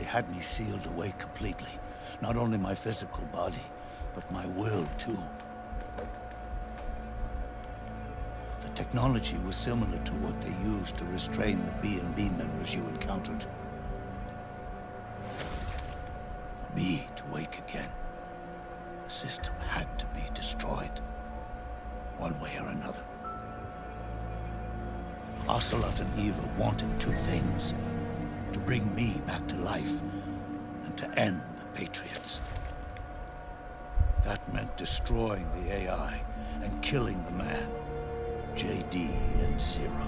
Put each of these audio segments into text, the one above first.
had me sealed away completely. Not only my physical body, but my will, too. The technology was similar to what they used to restrain the B&B members you encountered. For me to wake again, the system had to be destroyed, one way or another. Ocelot and Eva wanted two things: to bring me back to life, and to end the Patriots. That meant destroying the AI and killing the man, JD and Zero.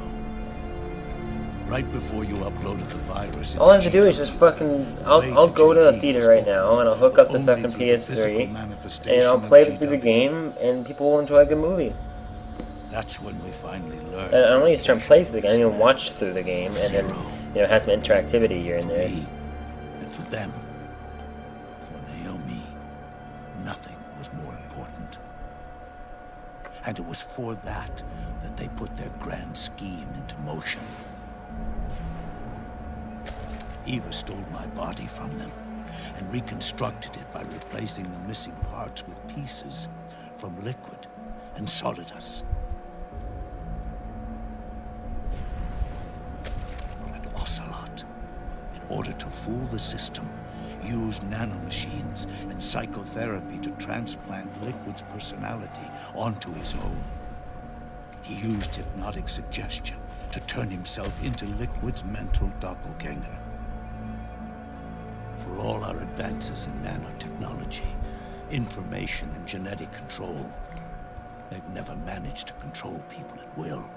Right before you uploaded the virus... All I have to do is just fucking... I'll go to the theater right now, and I'll hook up the fucking PS3, and I'll play through the game, and people will enjoy a good movie. That's when we finally learned. I don't need to try and play through the game, I don't even watch through the game, and then, you know, have some interactivity here and there. For me, and for them, for Naomi, nothing was more important. And it was for that they put their grand scheme into motion. Eva stole my body from them and reconstructed it by replacing the missing parts with pieces from Liquid and Solidus. And Ocelot, in order to fool the system, used nanomachines and psychotherapy to transplant Liquid's personality onto his own. He used hypnotic suggestion to turn himself into Liquid's mental doppelganger. For all our advances in nanotechnology, information and genetic control, they've never managed to control people at will,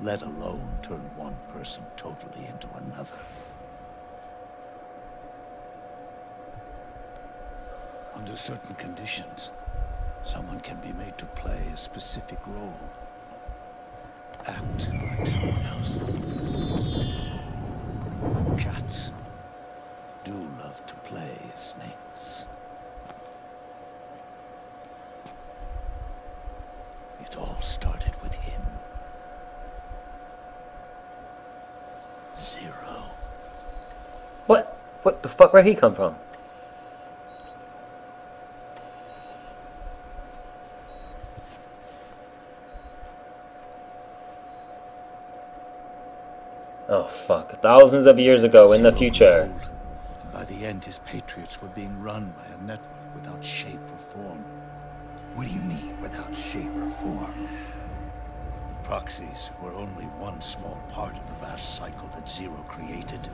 let alone turn one person totally into another. Under certain conditions, someone can be made to play a specific role. Act like someone else. Cats do love to play as snakes. It all started with him. Zero. What? What the fuck? Where'd he come from? Oh fuck. Thousands of years ago in the future. By the end, his Patriots were being run by a network without shape or form. What do you mean, without shape or form? The proxies were only one small part of the vast cycle that Zero created.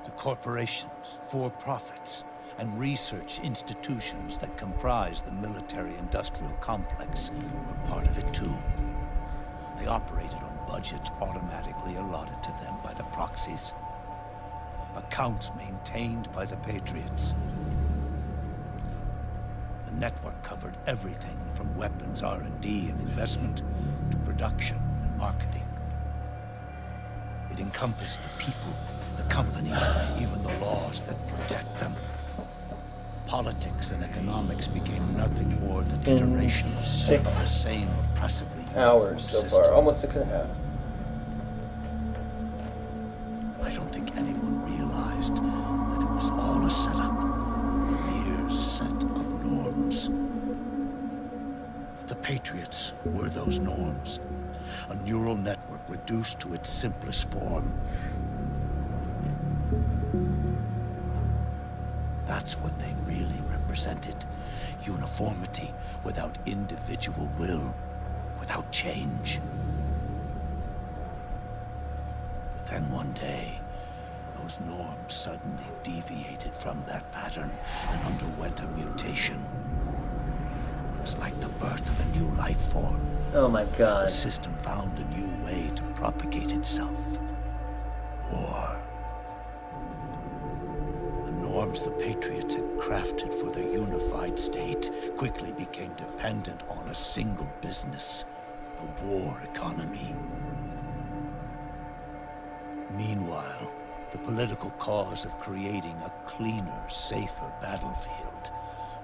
The corporations, for-profits, and research institutions that comprise the military-industrial complex were part of it too. They operated on budgets automatically allotted to them by the proxies. Accounts maintained by the Patriots. The network covered everything from weapons R&D and investment to production and marketing. It encompassed the people, the companies, even the laws that protect them. Politics and economics became nothing more than iterations of the same oppressively hours so system. far, almost 6.5. I don't think anyone realized that it was all a setup, a mere set of norms. The Patriots were those norms, a neural network reduced to its simplest form. That's what they really represented. Uniformity without individual will, without change. But then one day, those norms suddenly deviated from that pattern and underwent a mutation. It was like the birth of a new life form. Oh my god. The system found a new way to propagate itself. War. Norms the Patriots had crafted for their unified state quickly became dependent on a single business, the war economy. Meanwhile, the political cause of creating a cleaner, safer battlefield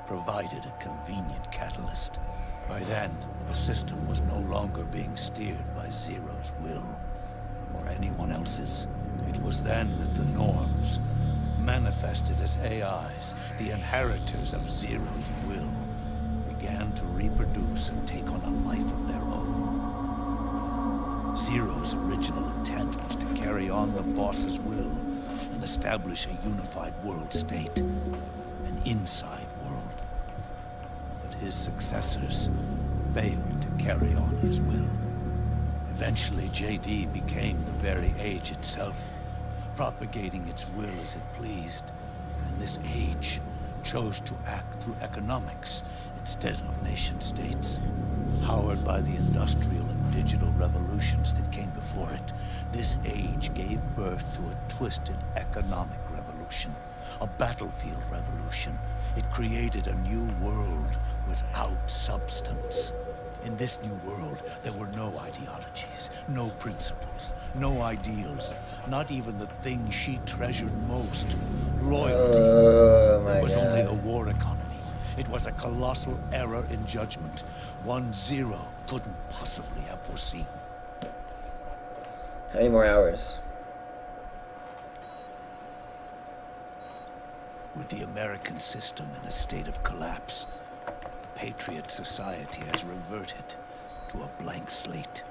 provided a convenient catalyst. By then, the system was no longer being steered by Zero's will, or anyone else's. It was then that the norms, manifested as AIs, the inheritors of Zero's will, began to reproduce and take on a life of their own. Zero's original intent was to carry on the boss's will and establish a unified world state, an inside world. But his successors failed to carry on his will. Eventually, JD became the very age itself, propagating its will as it pleased, and this age chose to act through economics instead of nation-states. Powered by the industrial and digital revolutions that came before it, this age gave birth to a twisted economic revolution, a battlefield revolution. It created a new world without substance. In this new world, there were no ideologies, no principles, no ideals, not even the thing she treasured most, loyalty. There was only a war economy. It was a colossal error in judgment, one Zero couldn't possibly have foreseen. How many more hours? With the American system in a state of collapse, Patriot society has reverted to a blank slate.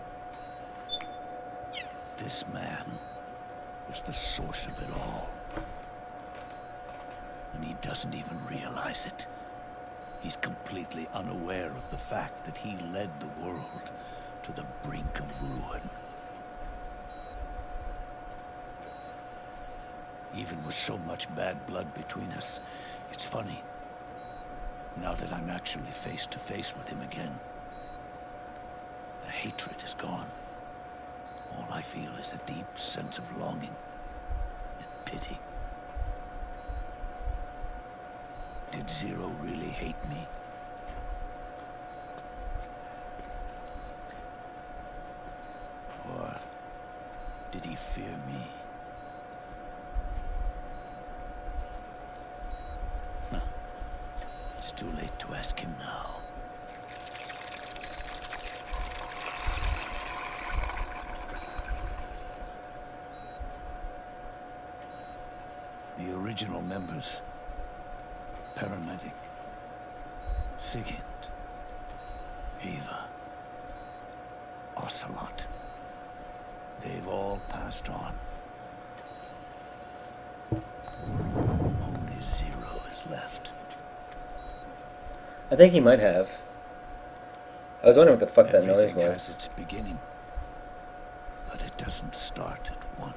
This man was the source of it all. And he doesn't even realize it. He's completely unaware of the fact that he led the world to the brink of ruin. Even with so much bad blood between us, it's funny. Now that I'm actually face to face with him again, the hatred is gone. All I feel is a deep sense of longing and pity. Did Zero really hate me? Or did he fear me? It's too late to ask him now. The original members, Paramedic, Sigint, Eva, Ocelot, they've all passed on. Only Zero is left. I think he might have. I was wondering what the fuck that noise was. Everything has its beginning, but it doesn't start at one.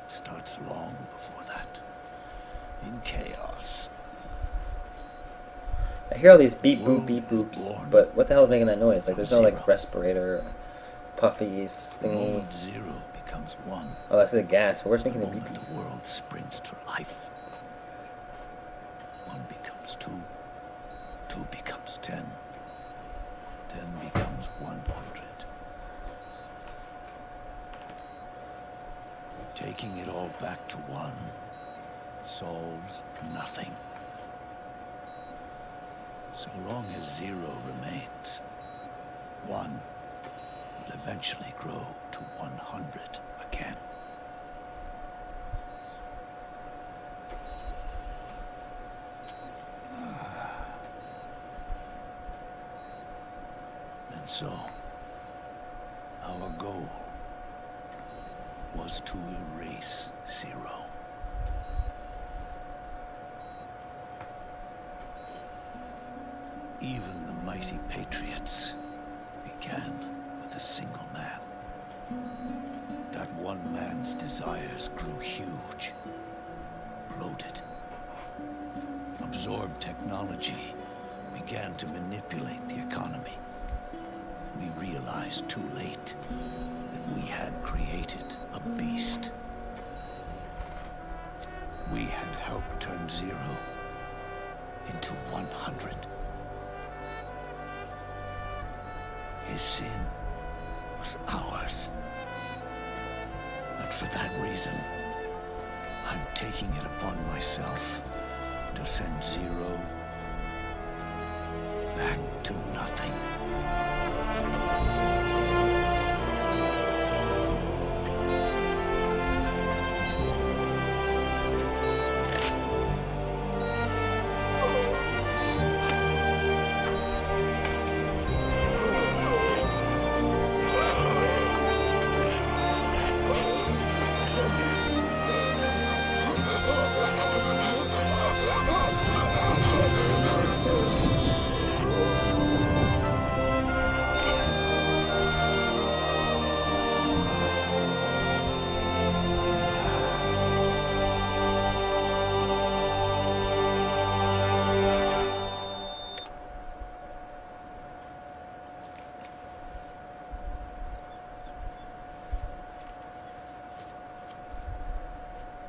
It starts long before that, in chaos. I hear all these beep boop beep boops, but what the hell is making that noise? Like there's no like respirator, puffies thingy. Zero becomes one. Oh, that's the gas. But where's making the beep? The world springs to life. One becomes two. Two becomes 10. 10 becomes 100. Taking it all back to one solves nothing. So long as Zero remains, one will eventually grow to 100 again. And so, our goal was to erase Zero. Even the mighty Patriots began with a single man. That one man's desires grew huge, bloated, absorbed technology, began to manipulate the economy. We realized too late that we had created a beast. We had helped turn Zero into 100. His sin was ours. And for that reason, I'm taking it upon myself to send Zero back to nothing.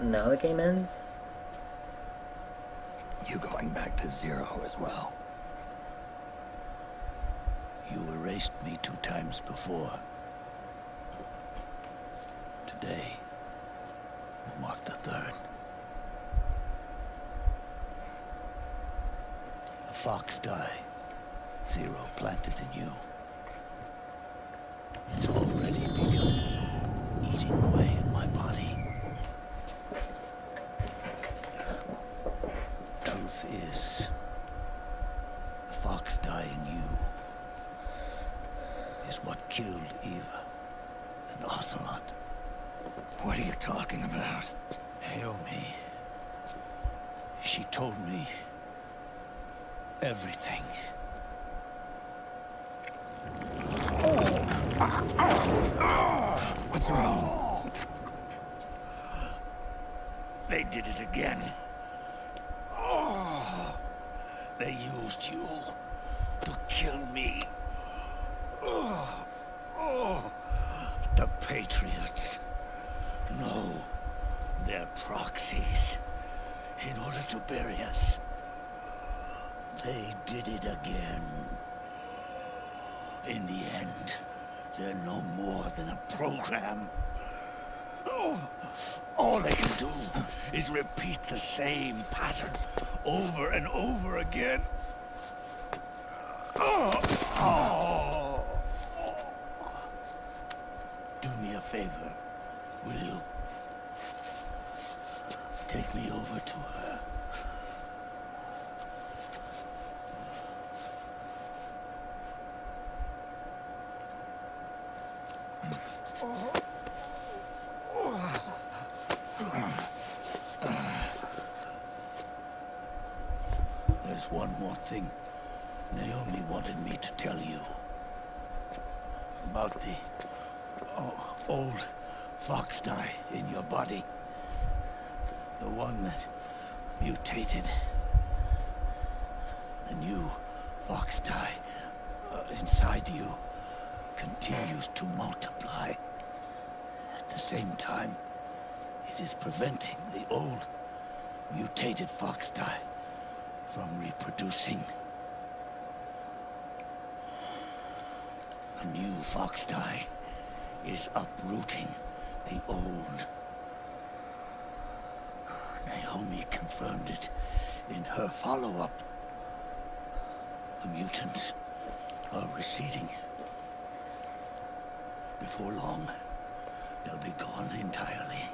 Now the game ends? You going back to zero as well? You erased me 2 times before. Today will mark the 3rd. The fox die. Zero planted in you. It's already begun eating away at my body. Truth is, the fox die in you is what killed Eva and Ocelot. What are you talking about? Naomi. She told me everything. What's wrong? They did it again. They used you to kill me. The Patriots. No, they're proxies in order to bury us. They did it again. In the end, they're no more than a program. All they can do is repeat the same pattern over and over again. Do me a favor, will you? Take me over to her. There's one more thing Naomi wanted me to tell you. About the old fox die in your body. The one that mutated. The new fox die inside you continues to multiply. At the same time, it is preventing the old mutated fox die from reproducing. The new fox die is uprooting the old. Naomi confirmed it in her follow-up. The mutants are receding. Before long, they'll be gone entirely.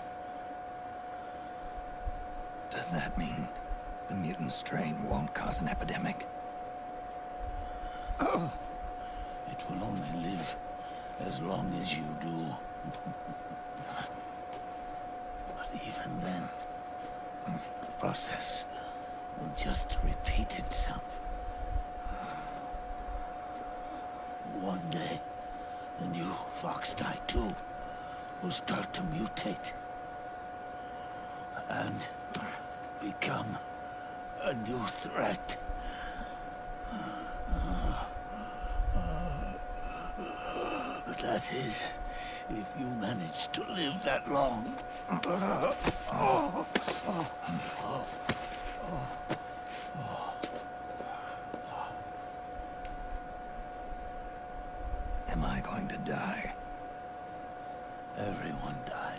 Does that mean the mutant strain won't cause an epidemic? It will only live as long as you do. But even then, the process will just repeat itself. One day, the new fox die too will start to mutate and become a new threat. That is, if you manage to live that long. Am I going to die? Everyone dies.